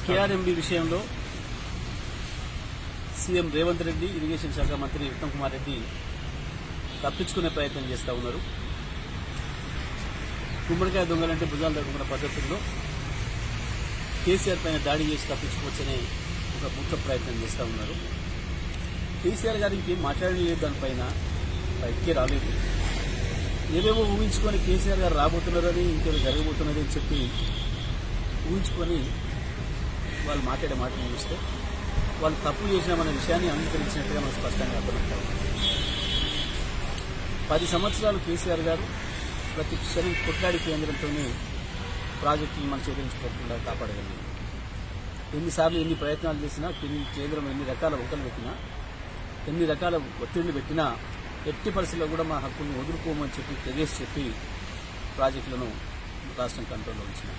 KRMB విషయంలో CM Revanth Reddy, irrigation శాఖ మంత్రి ఉత్తమ్ కుమార్ రెడ్డి తప్పించుకునే ప్రయత్నం చేస్తూ ఉన్నారు. గుమ్మడికాయ దొంగలంటే భుజాలు దొంగల పద్ధతుల్లో కేసీఆర్ పైన దాడి చేసి తప్పించుకోవచ్చనే ఒక ముఖ్య ప్రయత్నం చేస్తూ ఉన్నారు. కేసీఆర్ గారికి మాట్లాడలేదు, దానిపైన బయటికి రాలేదు. ఏవేవో ఊహించుకొని కేసీఆర్ గారు రాబోతున్నారని, ఇంకేదో జరగబోతున్నది అని చెప్పి ఊహించుకొని వాళ్ళు మాట్లాడే మాటలు చూస్తే వాళ్ళు తప్పు చేసినామనే విషయాన్ని అంగీకరించినట్టుగా మనకు స్పష్టంగా అర్థమవుతాం. 10 సంవత్సరాలు కేసీఆర్ గారు ప్రతి క్షణం కొట్లాడి కేంద్రంతోనే ప్రాజెక్టులు మన చేయించుకోకుండా కాపాడగలిగింది. ఎన్నిసార్లు ఎన్ని ప్రయత్నాలు చేసినా, కేంద్రం ఎన్ని రకాల ఒకలు పెట్టినా, ఎన్ని రకాల ఒత్తిడిని పెట్టినా ఎట్టి పరిస్థితుల్లో కూడా మా హక్కుల్ని వదులుకోమని చెప్పి తెగేసి చెప్పి ప్రాజెక్టులను రాష్ట్రం కంట్రోల్లో ఉంచినాం.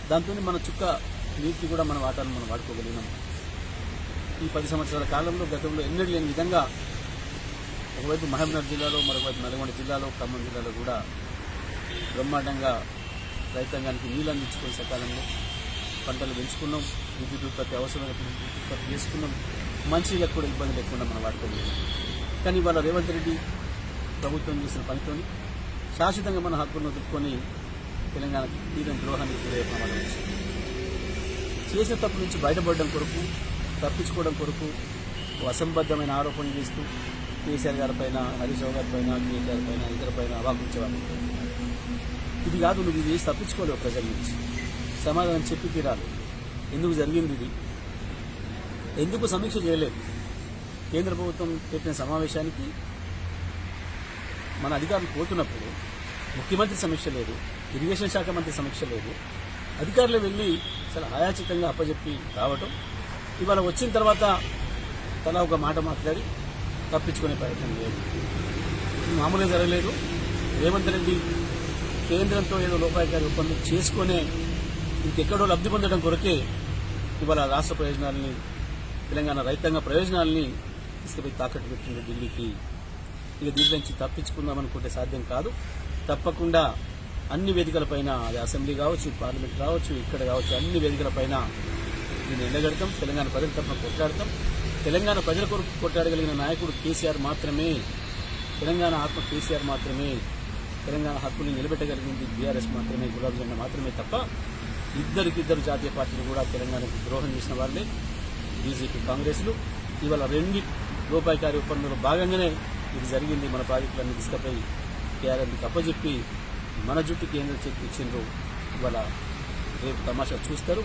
దాంతో మన చుక్క నీటిని కూడా మన వాటాను మనం వాడుకోగలిగినాం. ఈ 10 సంవత్సరాల కాలంలో గతంలో ఎన్నడూ లేని విధంగా ఒకవైపు మహబూబ్నగర్ జిల్లాలో, మరొకవైపు నల్గొండ జిల్లాలో, ఖమ్మం జిల్లాలో కూడా బ్రహ్మాండంగా రైతాంగానికి నీళ్ళు అందించుకునే సకాలంలో పంటలు పెంచుకున్నాం. విద్యుత్ ఉత్పత్తి అవసరమైన విద్యుత్ ఉత్పత్తి చేసుకున్నాం. మంచిగా కూడా ఇబ్బంది లేకుండా మనం వాడుకోగలిగాం. కానీ ఇవాళ రేవంత్ రెడ్డి ప్రభుత్వం చేసిన పనితో శాశ్వతంగా మన హక్కులను వదులుకొని తెలంగాణకు తీరం ద్రోహానికి గురయ్యే ప్రమాదం వచ్చింది. చేసిన తప్పు నుంచి బయటపడడం కొరకు, తప్పించుకోవడం కొరకు అసంబద్ధమైన ఆరోపణలు చేస్తూ కేసీఆర్ గారి పైన, హరీష్ రావు గారి పైన, కేటీఆర్ పైన, ఇతర పైన అవాకుంచేవాళ్ళు. ఇది కాదు, నువ్వు ఇది చేసి తప్పించుకోలేవు. ప్రజల నుంచి సమాధానం చెప్పి తీరాలి. ఎందుకు జరిగింది ఇది, ఎందుకు సమీక్ష చేయలేదు? కేంద్ర ప్రభుత్వం పెట్టిన సమావేశానికి మన అధికారులు పోతున్నప్పుడు ముఖ్యమంత్రి సమీక్ష లేదు, ఇరిగేషన్ శాఖ మంత్రి సమీక్ష లేదు. అధికారులు వెళ్ళి చాలా ఆయాచితంగా అప్పచెప్పి రావటం, ఇవాళ వచ్చిన తర్వాత తలా ఒక మాట మాట్లాడి తప్పించుకునే ప్రయత్నం లేదు. మామూలుగా జరగలేదు. రేవంత్ రెడ్డి కేంద్రంతో ఏదో లోపాయకారి ఒప్పందం చేసుకునే ఇంకెక్కడో లబ్ధి పొందడం కొరకే ఇవాళ రాష్ట్ర ప్రయోజనాలని, తెలంగాణ రైతాంగ ప్రయోజనాలని తీసుకుపోయి తాకట్టు పెట్టింది ఢిల్లీకి. ఇక దీంట్లో నుంచి తప్పించుకుందామనుకుంటే సాధ్యం కాదు. తప్పకుండా అన్ని వేదికలపైన, అది అసెంబ్లీ కావచ్చు, పార్లమెంట్ కావచ్చు, ఇక్కడ కావచ్చు, అన్ని వేదికలపైన దీన్ని ఎండగడతాం. తెలంగాణ ప్రజల తరఫున కొట్లాడతాం. తెలంగాణ ప్రజల కొరకు కొట్లాడగలిగిన నాయకుడు కేసీఆర్ మాత్రమే. తెలంగాణ ఆత్మ కేసీఆర్ మాత్రమే. తెలంగాణ హక్కుల్ని నిలబెట్టగలిగింది బీఆర్ఎస్ మాత్రమే, గులాబీ జెండా మాత్రమే తప్ప ఇద్దరికిద్దరు జాతీయ పార్టీలు కూడా తెలంగాణకు ద్రోహం చేసిన వాళ్ళే బీజేపీ, కాంగ్రెస్లు. ఇవాళ 2 రూపాయకారి ఒప్పందంలో భాగంగానే ఇది జరిగింది. మన ప్రాజెక్టులన్నీ తీసుకుపోయి కేఆర్ఎంకి అప్పచెప్పి మన జుట్టు కేంద్ర చేతికి ఇచ్చిండ్రు. ఇవాళ రేపు తమాషా చూస్తారు.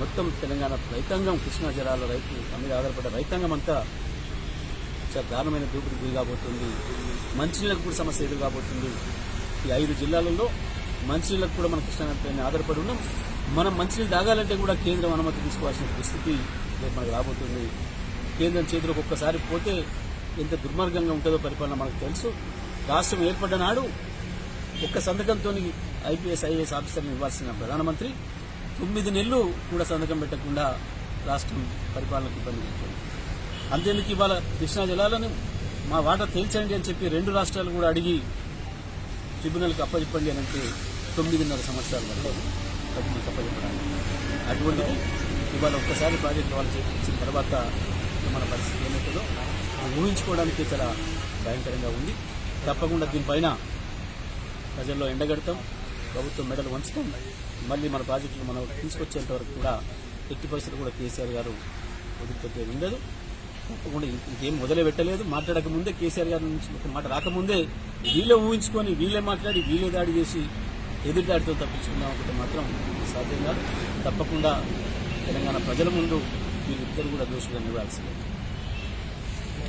మొత్తం తెలంగాణ రైతాంగం, కృష్ణా జలాల రైతు మీద ఆధారపడ్డ రైతాంగం అంతా చాలా దారుణమైన దూకుడు గురి కాబోతుంది. మంచినీళ్ళకు కూడా సమస్య ఎదురు కాబోతుంది. ఈ 5 జిల్లాలలో మంచినీళ్ళకు కూడా మన కృష్ణా నదిపైన ఆధారపడి ఉన్నాం. మనం మంచినీళ్ళు తాగాలంటే కూడా కేంద్రం అనుమతి తీసుకోవాల్సిన పరిస్థితి రేపు మనకు రాబోతుంది. కేంద్రం చేతిలోకి ఒక్కసారి పోతే ఎంత దుర్మార్గంగా ఉంటుందో పరిపాలన మనకు తెలుసు. రాష్ట్రం ఏర్పడ్డ నాడు ఒక్క సంతకంతో ఐపీఎస్, ఐఏఎస్ ఆఫీసర్ని ఇవ్వాల్సిన ప్రధానమంత్రి 9 నెలలు కూడా సంతకం పెట్టకుండా రాష్ట్రం పరిపాలనకు ఇబ్బంది పెట్టింది. అంతేందుకు ఇవాళ కృష్ణా జలాలను మా వాటా తేల్చండి అని చెప్పి 2 రాష్ట్రాలు కూడా అడిగి ట్రిబ్యునల్కి అప్పచెప్పండి అని అంటే 9.5 సంవత్సరాలు పడుతుంది ట్రిబ్యునల్కి అప్పచెప్పడానికి. అటువంటిది ఇవాళ ఒక్కసారి ప్రాజెక్టు వాళ్ళు చేయించిన తర్వాత మన పరిస్థితి ఏమవుతుందో ఊహించుకోవడానికి చాలా భయంకరంగా ఉంది. తప్పకుండా దీనిపైన ప్రజల్లో ఎండగడతాం, ప్రభుత్వం మెడలు వంచుతాం. మళ్ళీ మన ప్రాజెక్టులు మనం తీసుకొచ్చేంత వరకు కూడా ఎట్టి పరిస్థితులు కూడా కేసీఆర్ గారు వదిలిపెట్టేది ఉండదు. తప్పకుండా ఇంకేం మొదలే పెట్టలేదు. మాట్లాడక ముందే, కేసీఆర్ గారి నుంచి ఒక మాట రాకముందే వీళ్ళే ఊహించుకొని, వీళ్ళే మాట్లాడి, వీళ్ళే దాడి చేసి ఎదురు దాడితో తప్పించుకుందాం అనుకుంటే మాత్రం సాధ్యం కాదు. తప్పకుండా తెలంగాణ ప్రజల ముందు వీళ్ళిద్దరు కూడా దోషులుగా నిలవాల్సిందే.